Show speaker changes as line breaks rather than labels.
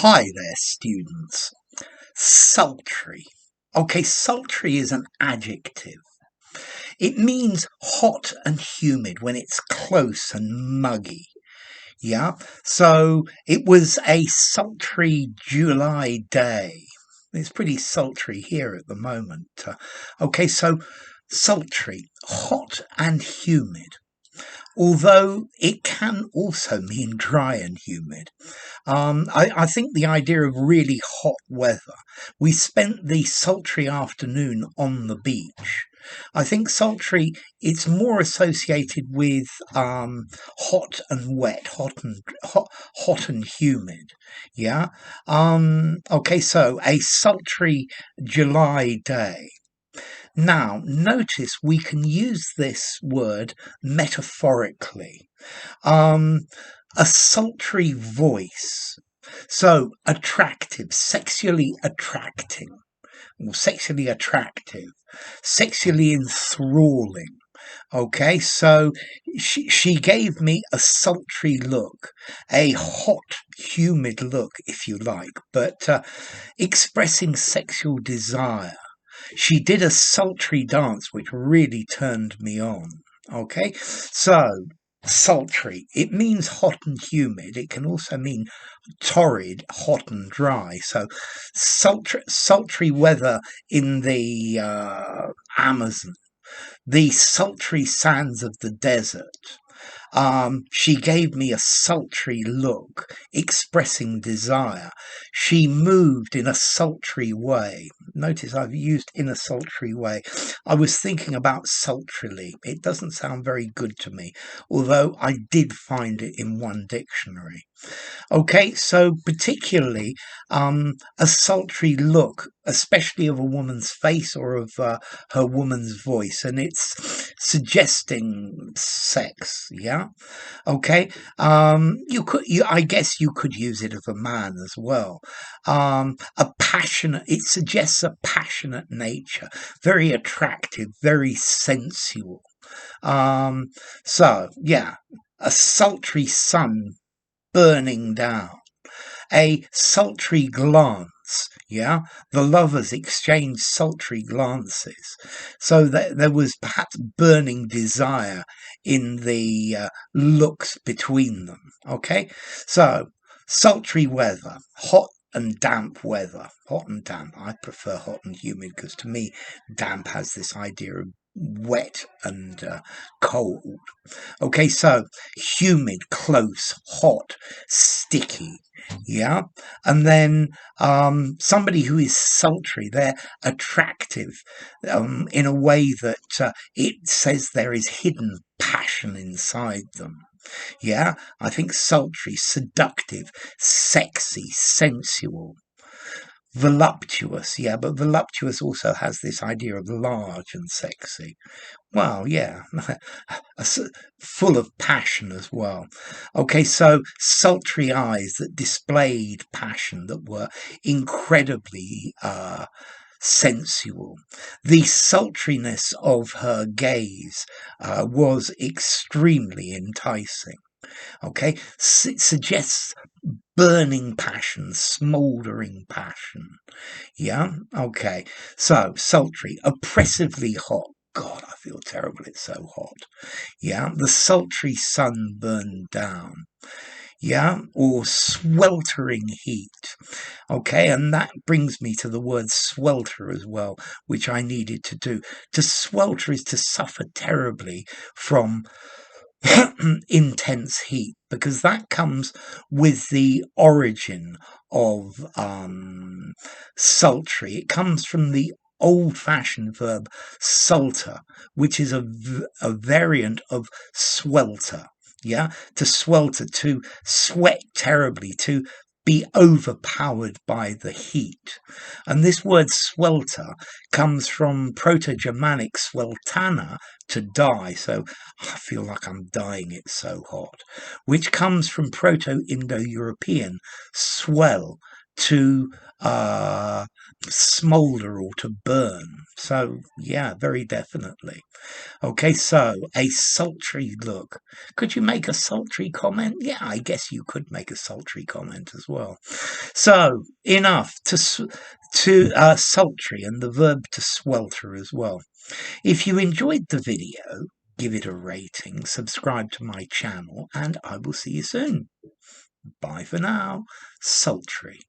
Hi there, students. Sultry. Okay, sultry is an adjective. It means hot and humid when it's close and muggy. Yeah, so it was a sultry July day. It's pretty sultry here at the moment. Okay, so sultry, hot and humid. Although it can also mean dry and humid. I think the idea of really hot weather. We spent the sultry afternoon on the beach. I think sultry, it's more associated with hot and wet, hot and humid. Yeah. Okay, so a sultry July day. Now, notice we can use this word metaphorically. Um, a sultry voice. So, attractive, sexually attracting, or sexually attractive, sexually enthralling. Okay, so she gave me a sultry look, a hot, humid look, if you like, but expressing sexual desire. She did a sultry dance which really turned me on. Okay, so sultry, it means hot and humid. It can also mean torrid, hot and dry. So sultry weather in the Amazon, the sultry sands of the desert. She gave me a sultry look, expressing desire. She moved in a sultry way. Notice I've used in a sultry way. I was thinking about sultrily. It doesn't sound very good to me, although I did find it in one dictionary. Okay, so particularly a sultry look, especially of a woman's face or of her woman's voice, and it's suggesting sex. Yeah. Okay. I guess you could use it of a man as well. A passionate. It suggests a passionate nature, very attractive, very sensual. So yeah, a sultry sun burning down, a sultry glance. Yeah, the lovers exchanged sultry glances, so that there was perhaps burning desire in the looks between them. Okay, so sultry weather, hot and damp weather. Hot and damp. I prefer hot and humid because to me, damp has this idea of wet and cold. Okay, so humid, close, hot, sticky. Yeah. And then somebody who is sultry, they're attractive in a way that it says there is hidden passion inside them. Yeah, I think sultry, seductive, sexy, sensual. Voluptuous, yeah, but voluptuous also has this idea of large and sexy. Well, yeah, full of passion as well. Okay, so sultry eyes that displayed passion, that were incredibly sensual. The sultriness of her gaze was extremely enticing. Okay, it suggests burning passion, smouldering passion. Yeah, okay. So, sultry, oppressively hot. God, I feel terrible. It's so hot. Yeah, the sultry sun burned down. Yeah, or sweltering heat. Okay, and that brings me to the word swelter as well, which I needed to do. To swelter is to suffer terribly from intense heat, because that comes with the origin of sultry. It comes from the old-fashioned verb sulter, which is a variant of swelter. Yeah, to swelter, to sweat terribly, to be overpowered by the heat. And this word swelter comes from Proto-Germanic sweltana, to die. So I feel like I'm dying, it's so hot. Which comes from Proto-Indo-European swell, to smoulder or to burn. So, yeah, very definitely. Okay, so a sultry look. Could you make a sultry comment? Yeah, I guess you could make a sultry comment as well. So, enough to sultry and the verb to swelter as well. If you enjoyed the video, give it a rating, subscribe to my channel, and I will see you soon. Bye for now. Sultry.